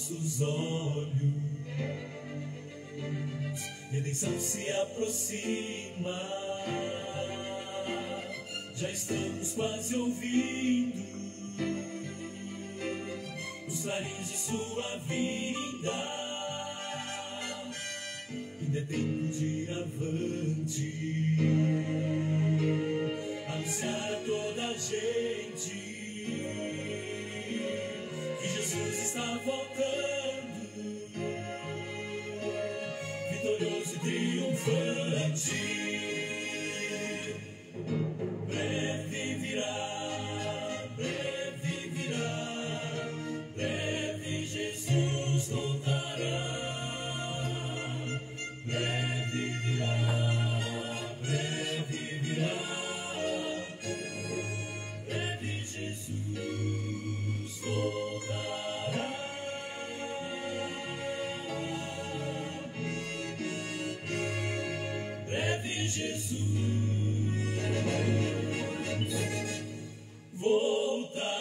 nossos olhos. Redenção se aproxima, já estamos quase ouvindo os clarins de sua vinda. Ainda é tempo de ir avante, anunciar a toda a gente que Jesus está voltando, vitorioso e triunfante. Breve virá, breve virá, breve Jesus voltará. Breve virá, breve virá, breve Jesus voltará. Breve Jesus voltará.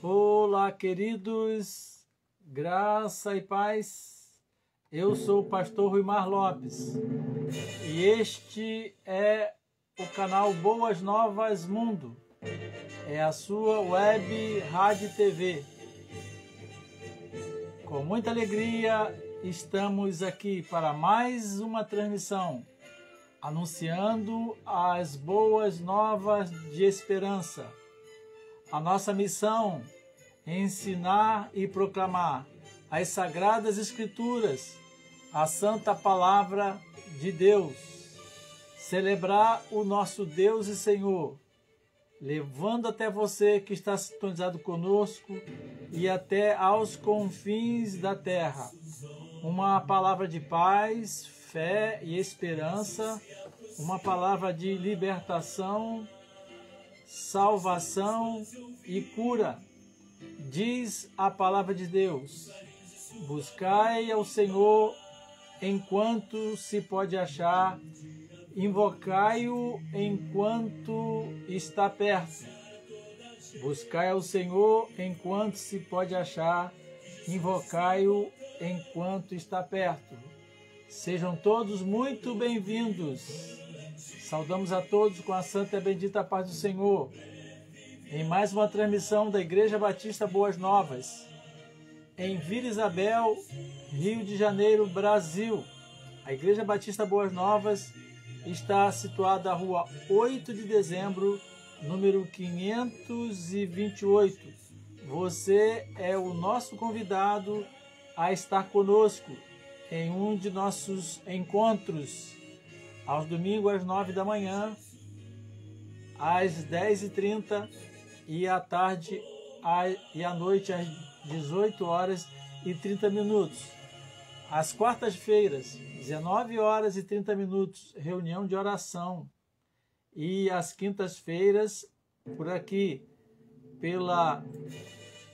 Olá, queridos, graça e paz. Eu sou o pastor Ruimar Lopes e este é o canal Boas Novas Mundo. É a sua web rádio TV. Com muita alegria estamos aqui para mais uma transmissão, anunciando as boas novas de esperança. A nossa missão é ensinar e proclamar as Sagradas Escrituras, a Santa Palavra de Deus, celebrar o nosso Deus e Senhor, levando até você que está sintonizado conosco e até aos confins da terra uma palavra de paz, fé e esperança, uma palavra de libertação, salvação e cura. Diz a palavra de Deus: buscai ao Senhor enquanto se pode achar, invocai-o enquanto está perto. Buscai ao Senhor enquanto se pode achar, invocai-o enquanto está perto. Sejam todos muito bem-vindos. Saudamos a todos com a santa e bendita paz do Senhor, em mais uma transmissão da Igreja Batista Boas Novas, em Vila Isabel, Rio de Janeiro, Brasil. A Igreja Batista Boas Novas está situada na rua 8 de dezembro, número 528. Você é o nosso convidado a estar conosco em um de nossos encontros, aos domingos às 9 da manhã, às 10h30 e à tarde e à noite às 18h30. Às quartas-feiras, 19h30, reunião de oração. E às quintas-feiras, por aqui, pela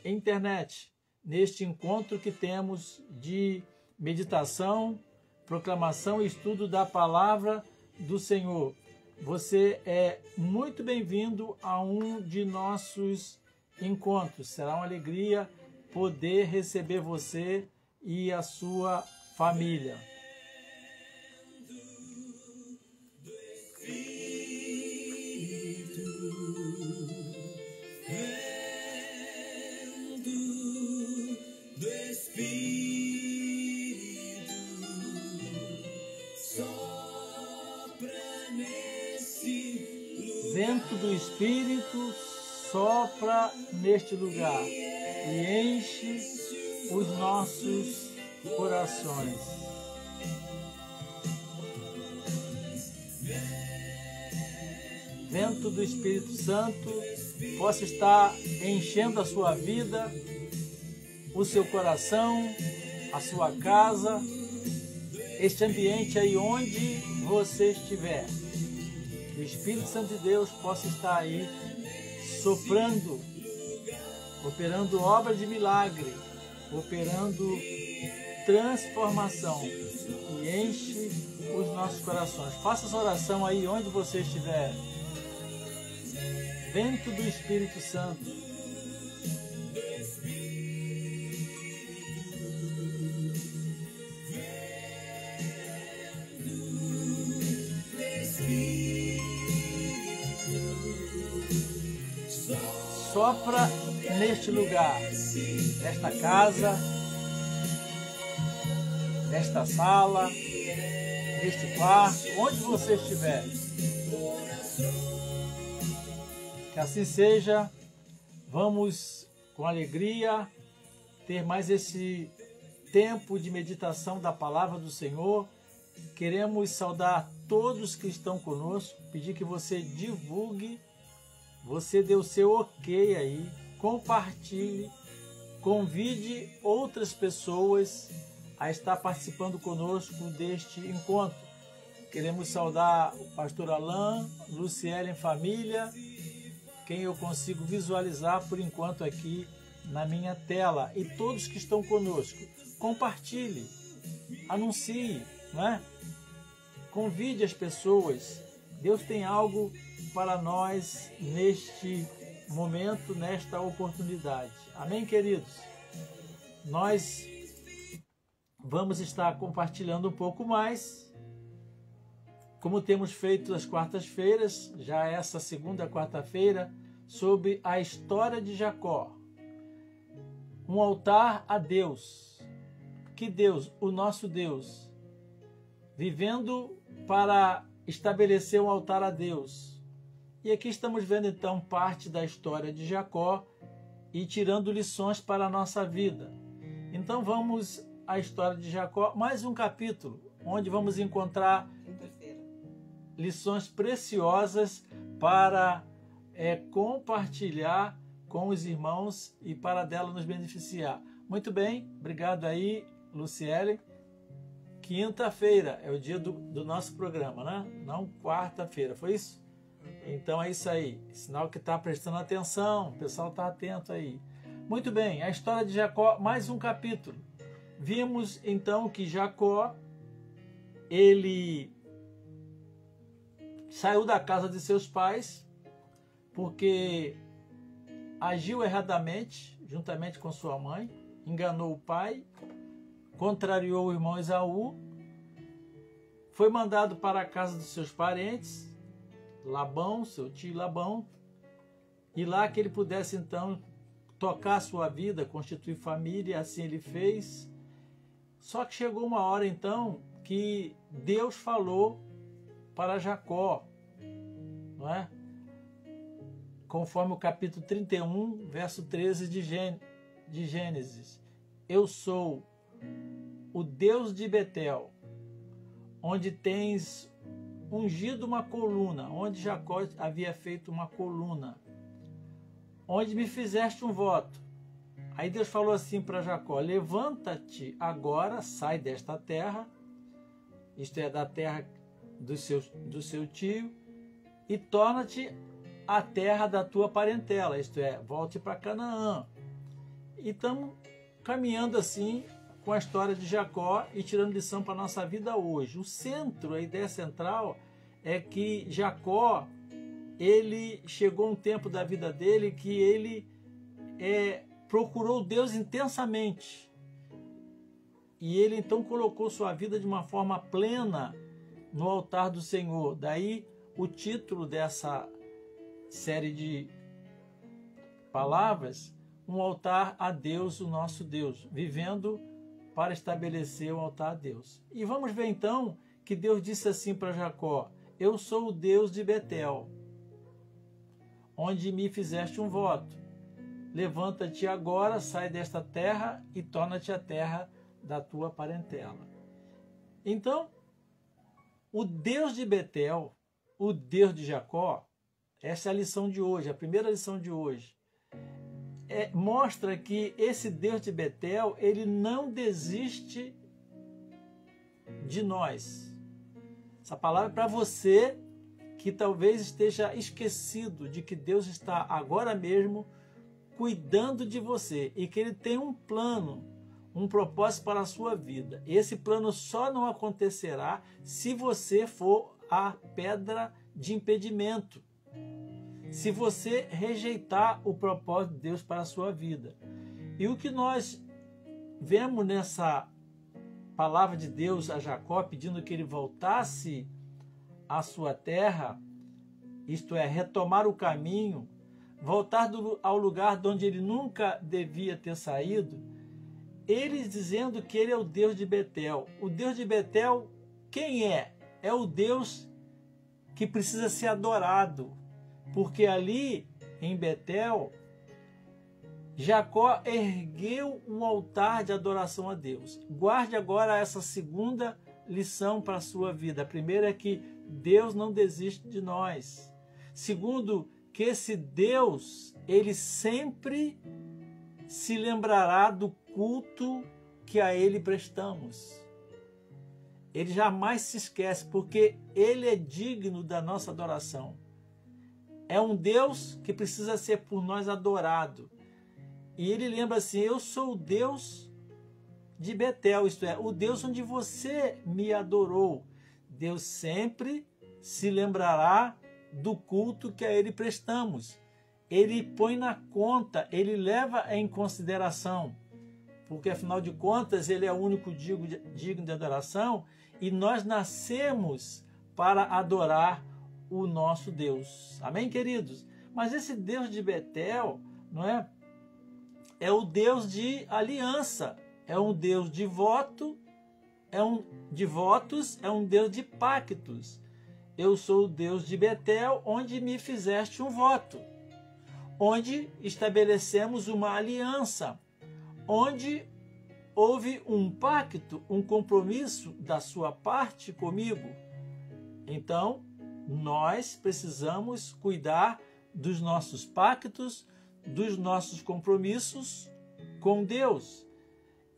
internet, neste encontro que temos de meditação, proclamação e estudo da palavra do Senhor. Você é muito bem-vindo a um de nossos encontros. Será uma alegria poder receber você e a sua família. Vento do Espírito sopra neste lugar e enche os nossos corações. Vento do Espírito Santo possa estar enchendo a sua vida, o seu coração, a sua casa, este ambiente aí onde você estiver. Que o Espírito Santo de Deus possa estar aí soprando, operando obra de milagre, operando transformação e enche os nossos corações. Faça essa oração aí onde você estiver. Vento do Espírito Santo. Sopra neste lugar, nesta casa, nesta sala, neste quarto, onde você estiver. Que assim seja. Vamos, com alegria, ter mais esse tempo de meditação da palavra do Senhor. Queremos saudar todos que estão conosco, pedir que você divulgue, você dê o seu ok aí, compartilhe, convide outras pessoas a estar participando conosco deste encontro. Queremos saudar o pastor Alain, Luciele em família, quem eu consigo visualizar por enquanto aqui na minha tela, e todos que estão conosco. Compartilhe, anuncie, né? Convide as pessoas. Deus tem algo para nós neste momento, nesta oportunidade. Amém, queridos? Nós vamos estar compartilhando um pouco mais, como temos feito às quartas-feiras, já essa segunda quarta-feira, sobre a história de Jacó. Um altar a Deus. Que Deus, o nosso Deus, vivendo para estabelecer um altar a Deus. E aqui estamos vendo então parte da história de Jacó e tirando lições para a nossa vida. Então vamos à história de Jacó, mais um capítulo, onde vamos encontrar lições preciosas para compartilhar com os irmãos e para dela nos beneficiar. Muito bem, obrigado aí, Luciele. Quinta-feira é o dia do nosso programa, né? Não quarta-feira, foi isso? Então é isso aí, sinal que está prestando atenção, o pessoal está atento aí. Muito bem, a história de Jacó, mais um capítulo. Vimos então que Jacó, ele saiu da casa de seus pais porque agiu erradamente, juntamente com sua mãe, enganou o pai, contrariou o irmão Esaú, foi mandado para a casa dos seus parentes, Labão, seu tio Labão, e lá que ele pudesse então tocar a sua vida, constituir família, e assim ele fez. Só que chegou uma hora então que Deus falou para Jacó, não é? Conforme o capítulo 31, verso 13 de Gênesis. Eu sou o Deus de Betel, onde tens ungido uma coluna, onde Jacó havia feito uma coluna, onde me fizeste um voto. Aí Deus falou assim para Jacó: levanta-te agora, sai desta terra, isto é, da terra do seu tio, e torna-te a terra da tua parentela, isto é, volte para Canaã. E estamos caminhando assim com a história de Jacó e tirando lição para a nossa vida hoje. O centro, a ideia central é que Jacó, ele chegou um tempo da vida dele que ele procurou Deus intensamente. E ele então colocou sua vida de uma forma plena no altar do Senhor. Daí o título dessa série de palavras, um altar a Deus, o nosso Deus, vivendo para estabelecer um altar a Deus. E vamos ver então que Deus disse assim para Jacó: eu sou o Deus de Betel, onde me fizeste um voto. Levanta-te agora, sai desta terra e torna-te a terra da tua parentela. Então, o Deus de Betel, o Deus de Jacó, essa é a lição de hoje, a primeira lição de hoje. Mostra que esse Deus de Betel, ele não desiste de nós. Essa palavra é para você que talvez esteja esquecido de que Deus está agora mesmo cuidando de você e que Ele tem um plano, um propósito para a sua vida. Esse plano só não acontecerá se você for a pedra de impedimento. se você rejeitar o propósito de Deus para a sua vida. E o que nós vemos nessa palavra de Deus a Jacó, pedindo que ele voltasse à sua terra, isto é, retomar o caminho, voltar ao lugar de onde ele nunca devia ter saído, ele dizendo que ele é o Deus de Betel. O Deus de Betel, quem é? É o Deus que precisa ser adorado, porque ali em Betel, Jacó ergueu um altar de adoração a Deus. Guarde agora essa segunda lição para a sua vida. A primeira é que Deus não desiste de nós. Segundo, que esse Deus, ele sempre se lembrará do culto que a ele prestamos. Ele jamais se esquece, porque ele é digno da nossa adoração. É um Deus que precisa ser por nós adorado. E ele lembra assim, eu sou o Deus de Betel, isto é, o Deus onde você me adorou. Deus sempre se lembrará do culto que a ele prestamos. Ele põe na conta, ele leva em consideração, porque afinal de contas ele é o único digno de adoração e nós nascemos para adorar o nosso Deus. Amém, queridos? Mas esse Deus de Betel, não é? É o Deus de aliança, é um Deus de voto, de votos, é um Deus de pactos. Eu sou o Deus de Betel, onde me fizeste um voto, onde estabelecemos uma aliança, onde houve um pacto, um compromisso da sua parte comigo. Então, nós precisamos cuidar dos nossos pactos, dos nossos compromissos com Deus.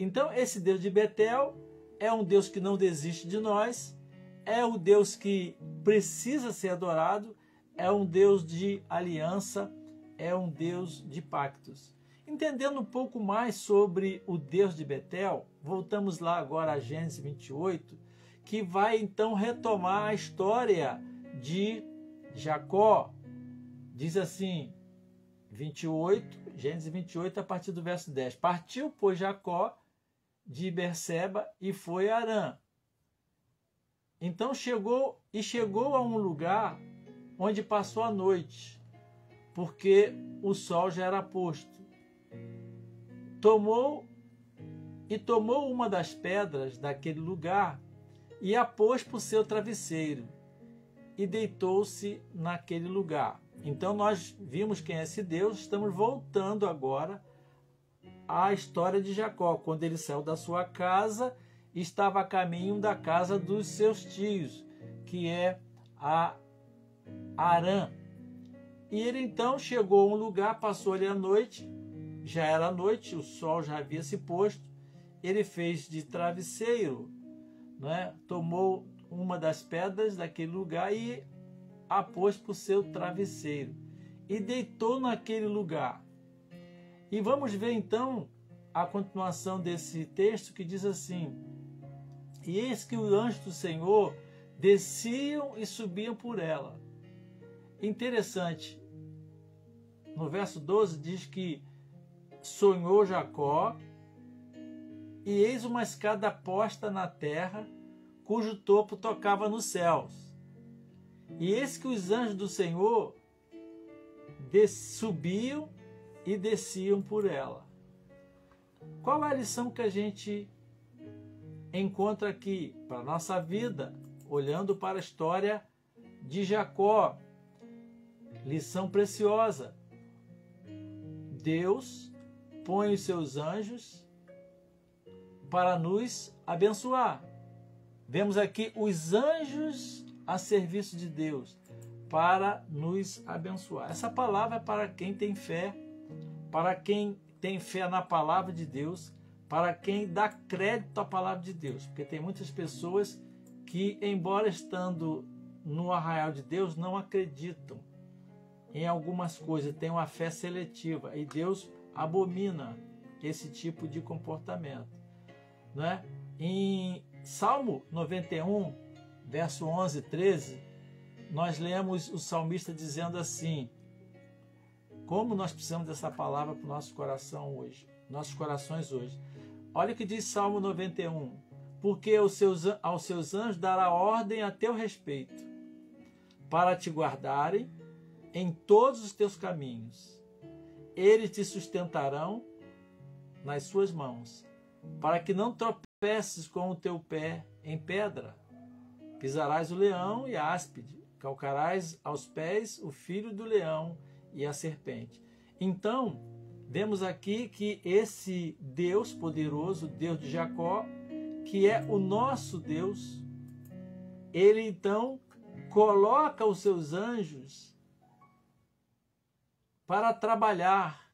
Então, esse Deus de Betel é um Deus que não desiste de nós, é o Deus que precisa ser adorado, é um Deus de aliança, é um Deus de pactos. Entendendo um pouco mais sobre o Deus de Betel, voltamos lá agora a Gênesis 28, que vai então retomar a história de Jacó. Diz assim, 28, Gênesis 28, a partir do verso 10. Partiu, pois, Jacó de Berseba e foi a Harã. Então chegou a um lugar onde passou a noite, porque o sol já era posto. Tomou uma das pedras daquele lugar e a pôs por seu travesseiro e deitou-se naquele lugar. Então nós vimos quem é esse Deus, estamos voltando agora à história de Jacó, quando ele saiu da sua casa e estava a caminho da casa dos seus tios, que é a Harã. E ele então chegou a um lugar, passou ali a noite, já era noite, o sol já havia se posto, ele fez de travesseiro, né? Tomou uma das pedras daquele lugar e a pôs por seu travesseiro e deitou naquele lugar. E vamos ver então a continuação desse texto que diz assim: e eis que os anjos do Senhor desciam e subiam por ela. Interessante, no verso 12 diz que sonhou Jacó, e eis uma escada posta na terra, cujo topo tocava nos céus. E eis que os anjos do Senhor subiam e desciam por ela. Qual é a lição que a gente encontra aqui para a nossa vida, olhando para a história de Jacó? Lição preciosa. Deus põe os seus anjos para nos abençoar. Vemos aqui os anjos a serviço de Deus para nos abençoar. Essa palavra é para quem tem fé, para quem tem fé na palavra de Deus, para quem dá crédito à palavra de Deus. Porque tem muitas pessoas que, embora estando no arraial de Deus, não acreditam em algumas coisas, têm uma fé seletiva. E Deus abomina esse tipo de comportamento, né? Em Salmo 91, verso 11 e 13, nós lemos o salmista dizendo assim: Como nós precisamos dessa palavra para o nosso coração hoje, nossos corações hoje. Olha o que diz Salmo 91. Porque aos seus anjos dará ordem a teu respeito, para te guardarem em todos os teus caminhos. Eles te sustentarão nas suas mãos, para que não tropeces com o teu pé em pedra. Pisarás o leão e a áspide, calcarás aos pés o filho do leão e a serpente. Então, vemos aqui que esse Deus poderoso, Deus de Jacó, que é o nosso Deus, ele então coloca os seus anjos para trabalhar,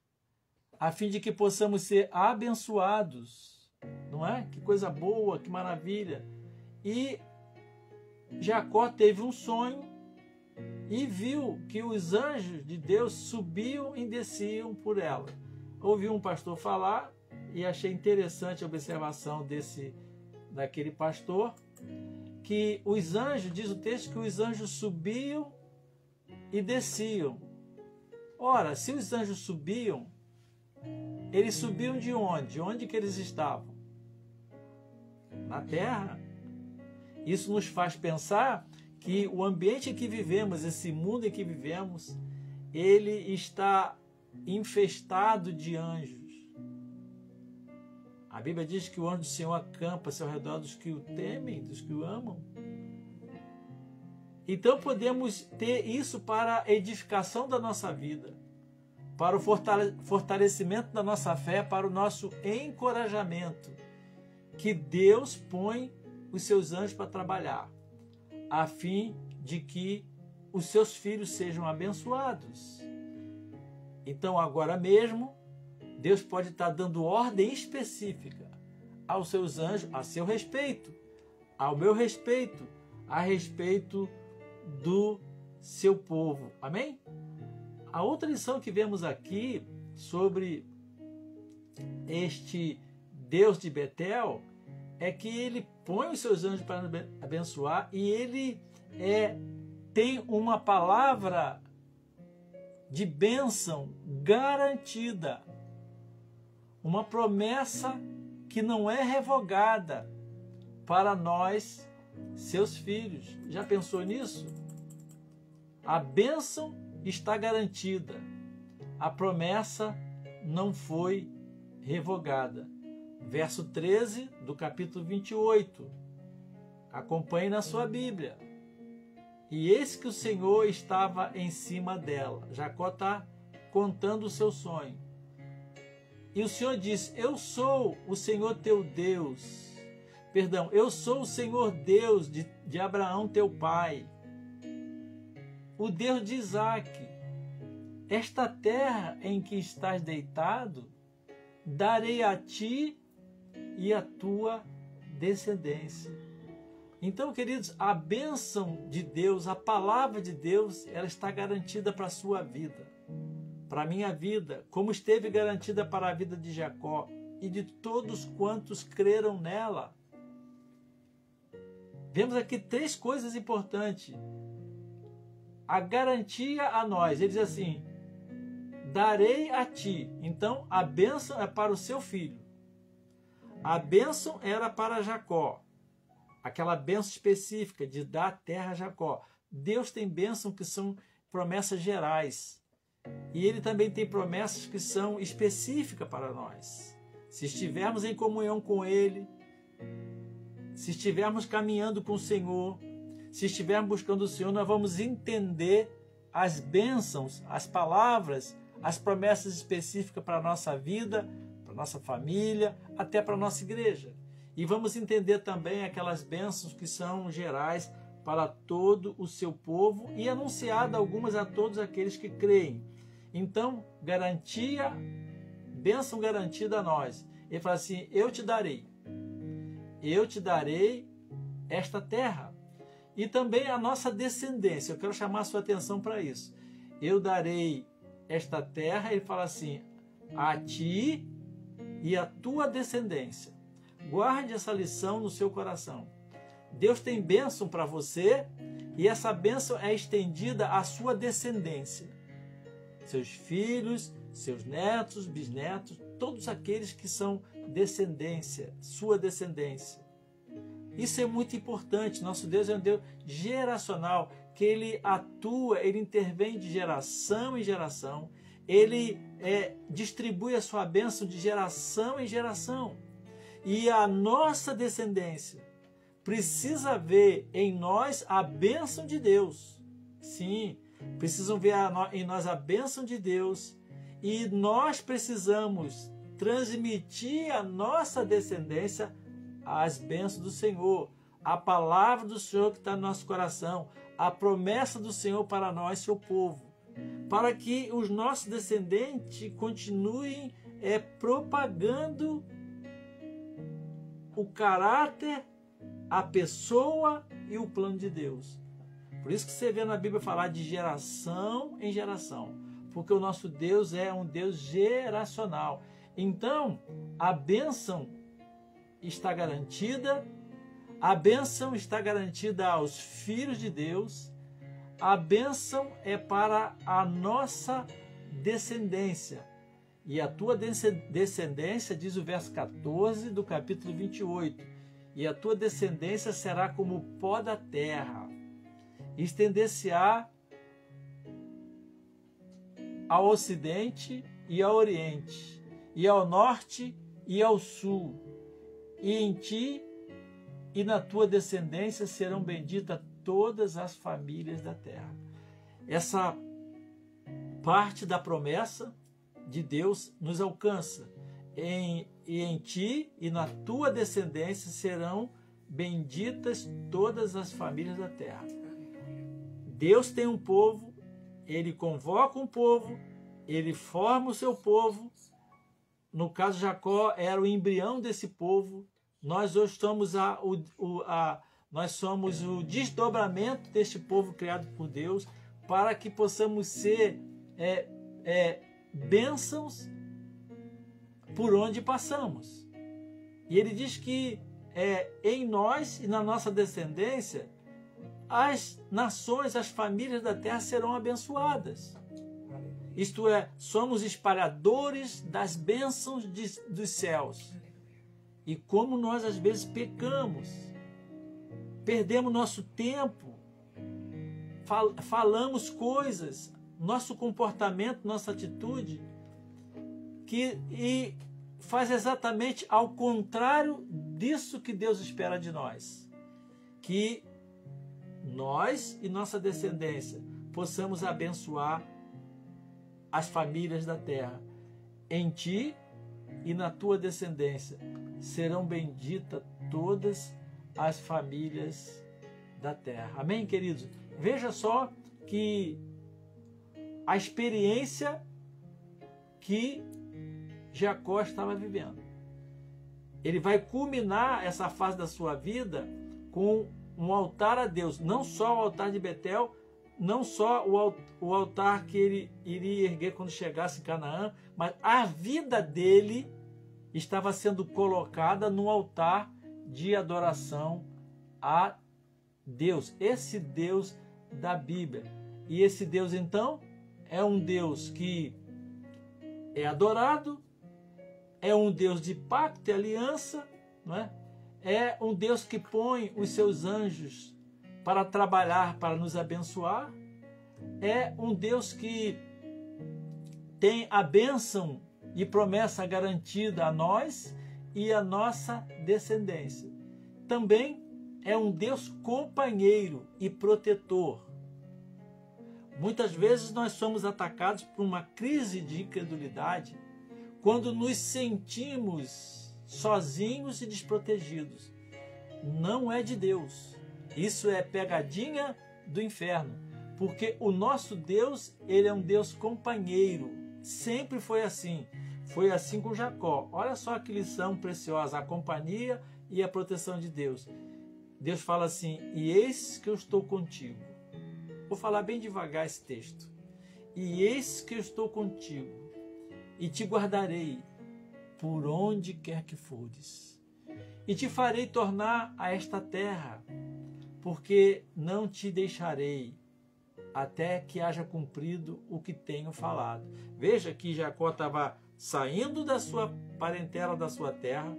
a fim de que possamos ser abençoados, não é? Que coisa boa, que maravilha. E Jacó teve um sonho e viu que os anjos de Deus subiam e desciam por ela. Ouvi um pastor falar e achei interessante a observação daquele pastor, que os anjos, diz o texto, que os anjos subiam e desciam. Ora, se os anjos subiam, eles subiam de onde? De onde que eles estavam? Na terra. Isso nos faz pensar que o ambiente em que vivemos, esse mundo em que vivemos, ele está infestado de anjos. A Bíblia diz que o anjo do Senhor acampa-se ao redor dos que o temem, dos que o amam. Então podemos ter isso para a edificação da nossa vida, para o fortalecimento da nossa fé, para o nosso encorajamento, que Deus põe os seus anjos para trabalhar, a fim de que os seus filhos sejam abençoados. Então, agora mesmo, Deus pode estar dando ordem específica aos seus anjos a seu respeito, ao meu respeito, a respeito do seu povo. Amém? A outra lição que vemos aqui sobre este Deus de Betel é que ele põe os seus anjos para abençoar e ele tem uma palavra de bênção garantida. Uma promessa que não é revogada para nós, seus filhos. Já pensou nisso? A bênção está garantida. A promessa não foi revogada. Verso 13 do capítulo 28. Acompanhe na sua Bíblia. E eis que o Senhor estava em cima dela. Jacó está contando o seu sonho. E o Senhor disse: eu sou o Senhor teu Deus. Perdão, eu sou o Senhor Deus de Abraão teu pai, o Deus de Isaque. Esta terra em que estás deitado, darei a ti e a tua descendência. Então, queridos, a bênção de Deus, a palavra de Deus, ela está garantida para a sua vida, para a minha vida, como esteve garantida para a vida de Jacó e de todos quantos creram nela. Vemos aqui três coisas importantes. A garantia a nós, ele diz assim: darei a ti. Então, a bênção é para o seu filho. A bênção era para Jacó, aquela bênção específica de dar a terra a Jacó. Deus tem bênçãos que são promessas gerais. E ele também tem promessas que são específicas para nós. Se estivermos em comunhão com ele, se estivermos caminhando com o Senhor, se estivermos buscando o Senhor, nós vamos entender as bênçãos, as palavras, as promessas específicas para a nossa vida, para a nossa família, até para a nossa igreja. E vamos entender também aquelas bênçãos que são gerais para todo o seu povo e anunciada algumas a todos aqueles que creem. Então, garantia, bênção garantida a nós. Ele fala assim: eu te darei esta terra. E também a nossa descendência. Eu quero chamar a sua atenção para isso. Eu darei esta terra, ele fala assim, a ti e a tua descendência. Guarde essa lição no seu coração. Deus tem bênção para você e essa bênção é estendida à sua descendência. seus filhos, seus netos, bisnetos, todos aqueles que são descendência, sua descendência. Isso é muito importante. Nosso Deus é um Deus geracional, que Ele atua, Ele intervém de geração em geração, Ele distribui a sua bênção de geração em geração. E a nossa descendência precisa ver em nós a bênção de Deus. Sim, precisam ver em nós a bênção de Deus, e nós precisamos transmitir à nossa descendência as bênçãos do Senhor, a palavra do Senhor que está no nosso coração, a promessa do Senhor para nós, seu povo, para que os nossos descendentes continuem propagando o caráter, a pessoa e o plano de Deus. Por isso que você vê na Bíblia falar de geração em geração, porque o nosso Deus é um Deus geracional. Então, a bênção está garantida, a bênção está garantida aos filhos de Deus, a bênção é para a nossa descendência. E a tua descendência, diz o verso 14 do capítulo 28, e a tua descendência será como o pó da terra, estender-se-á ao ocidente e ao oriente, e ao norte e ao sul, e em ti e na tua descendência serão benditas todas as famílias da terra. Essa parte da promessa de Deus nos alcança. E em ti e na tua descendência serão benditas todas as famílias da terra. Deus tem um povo, Ele convoca um povo, Ele forma o seu povo. No caso, Jacó era o embrião desse povo. Nós hoje somos nós somos o desdobramento deste povo criado por Deus, para que possamos ser bênçãos por onde passamos. E ele diz que em nós e na nossa descendência, as nações, as famílias da terra serão abençoadas. Isto é, somos espalhadores das bênçãos dos céus. E como nós às vezes pecamos, perdemos nosso tempo, falamos coisas, nosso comportamento, nossa atitude, e faz exatamente ao contrário disso que Deus espera de nós. Que nós e nossa descendência possamos abençoar as famílias da terra. Em ti e na tua descendência serão benditas todas as famílias da terra. Amém, queridos? Veja só que a experiência que Jacó estava vivendo. Ele vai culminar essa fase da sua vida com um altar a Deus. Não só o altar de Betel, não só o altar que ele iria erguer quando chegasse em Canaã, mas a vida dele estava sendo colocada no altar de adoração a Deus. Esse Deus da Bíblia. E esse Deus, então, é um Deus que é adorado, é um Deus de pacto e aliança, não é? É um Deus que põe os seus anjos para trabalhar, para nos abençoar. É um Deus que tem a bênção e promessa garantida a nós e a nossa descendência. Também é um Deus companheiro e protetor. Muitas vezes nós somos atacados por uma crise de incredulidade quando nos sentimos sozinhos e desprotegidos. Não é de Deus. Isso é pegadinha do inferno. Porque o nosso Deus, ele é um Deus companheiro. Sempre foi assim. Foi assim com Jacó. Olha só que lição preciosa. A companhia e a proteção de Deus. Deus fala assim: e eis que eu estou contigo. Vou falar bem devagar esse texto. E eis que eu estou contigo, e te guardarei por onde quer que fores, e te farei tornar a esta terra, porque não te deixarei, até que haja cumprido o que tenho falado. Veja que Jacó estava saindo da sua parentela, da sua terra,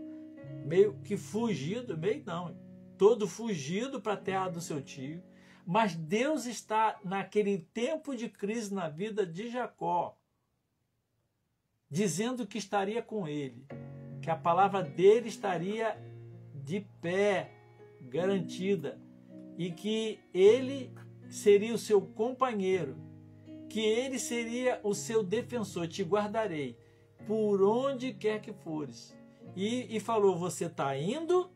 meio que fugido, meio não, todo fugido para a terra do seu tio. Mas Deus está naquele tempo de crise na vida de Jacó, dizendo que estaria com ele, que a palavra dele estaria de pé, garantida, e que ele seria o seu companheiro, que ele seria o seu defensor. Te guardarei por onde quer que fores. E falou, você está indo,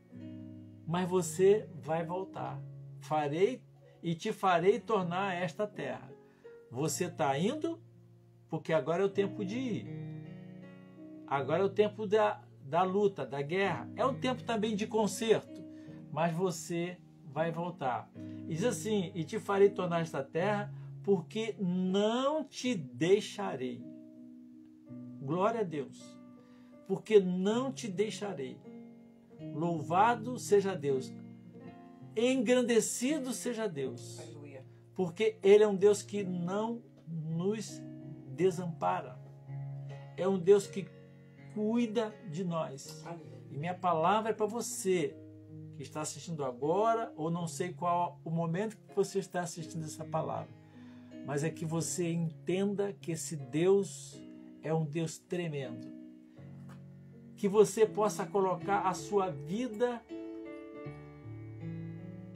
mas você vai voltar. Te farei tornar a esta terra. Você está indo, porque agora é o tempo de ir. Agora é o tempo da luta, da guerra. É um tempo também de conserto, mas você vai voltar. E diz assim, e te farei tornar esta terra, porque não te deixarei. Glória a Deus. Porque não te deixarei. Louvado seja Deus. Engrandecido seja Deus. Aleluia. Porque Ele é um Deus que não nos desampara. É um Deus que cuida de nós. Aleluia. E minha palavra é para você que está assistindo agora, ou não sei qual o momento que você está assistindo essa palavra, mas é que você entenda que esse Deus é um Deus tremendo. Que você possa colocar a sua vida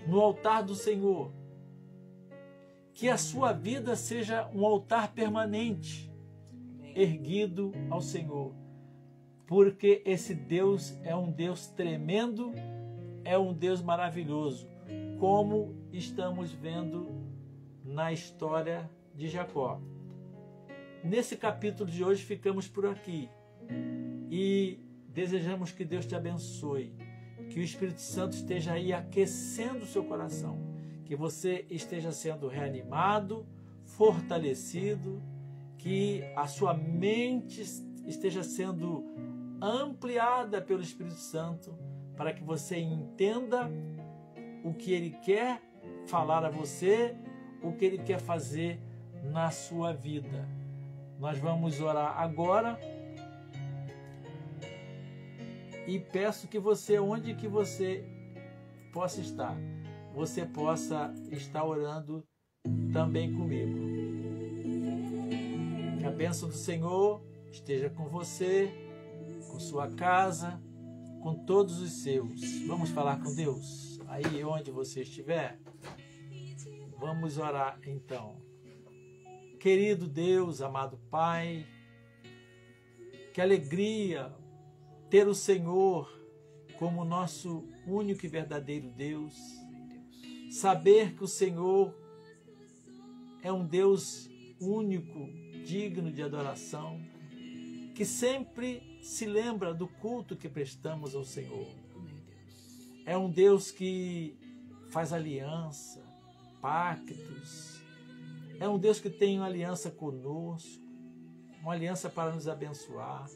no altar do Senhor. Que a sua vida seja um altar permanente, erguido ao Senhor. Porque esse Deus é um Deus tremendo, é um Deus maravilhoso, como estamos vendo na história de Jacó. Nesse capítulo de hoje ficamos por aqui e desejamos que Deus te abençoe, que o Espírito Santo esteja aí aquecendo o seu coração, que você esteja sendo reanimado, fortalecido, que a sua mente esteja sendo ampliada pelo Espírito Santo, para que você entenda o que Ele quer falar a você, o que Ele quer fazer na sua vida. Nós vamos orar agora e peço que você, onde que você possa estar, você possa estar orando também comigo. Que a bênção do Senhor esteja com você, com sua casa, com todos os seus. Vamos falar com Deus? Aí onde você estiver, vamos orar então. Querido Deus, amado Pai, que alegria ter o Senhor como nosso único e verdadeiro Deus. Saber que o Senhor é um Deus único, digno de adoração, que sempre se lembra do culto que prestamos ao Senhor. É um Deus que faz aliança, pactos. É um Deus que tem uma aliança conosco, uma aliança para nos abençoar.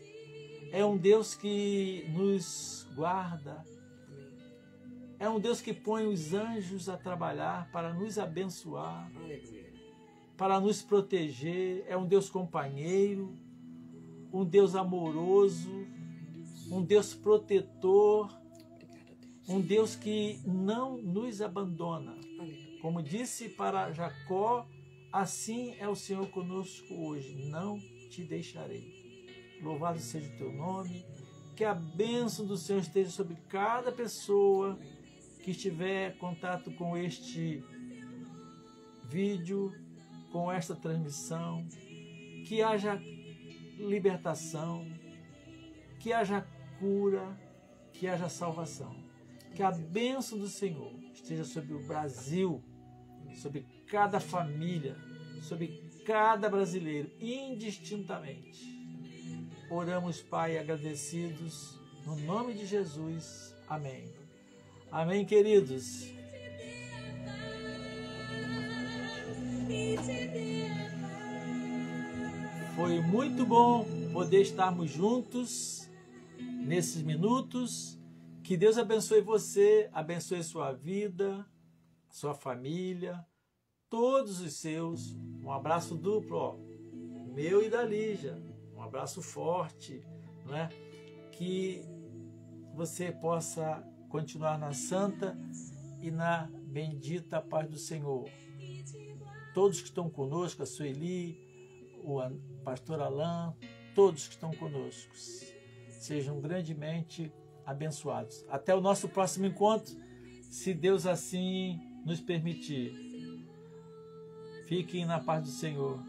É um Deus que nos guarda. É um Deus que põe os anjos a trabalhar para nos abençoar, para nos proteger. É um Deus companheiro, um Deus amoroso, um Deus protetor, um Deus que não nos abandona. Como disse para Jacó, assim é o Senhor conosco hoje, não te deixarei. Louvado seja o teu nome, que a bênção do Senhor esteja sobre cada pessoa que estiver em contato com este vídeo, com esta transmissão, que haja libertação, que haja cura, que haja salvação. Que a bênção do Senhor esteja sobre o Brasil, sobre cada família, sobre cada brasileiro, indistintamente. Oramos, Pai, agradecidos, no nome de Jesus. Amém. Amém, queridos. Foi muito bom poder estarmos juntos nesses minutos. Que Deus abençoe você, abençoe sua vida, sua família, todos os seus. Um abraço duplo, ó, meu e da Lígia. Um abraço forte, não é? Que você possa continuar na santa e na bendita paz do Senhor. Todos que estão conosco, a Sueli, o pastor Alain, todos que estão conosco, sejam grandemente abençoados. Até o nosso próximo encontro, se Deus assim nos permitir. Fiquem na paz do Senhor.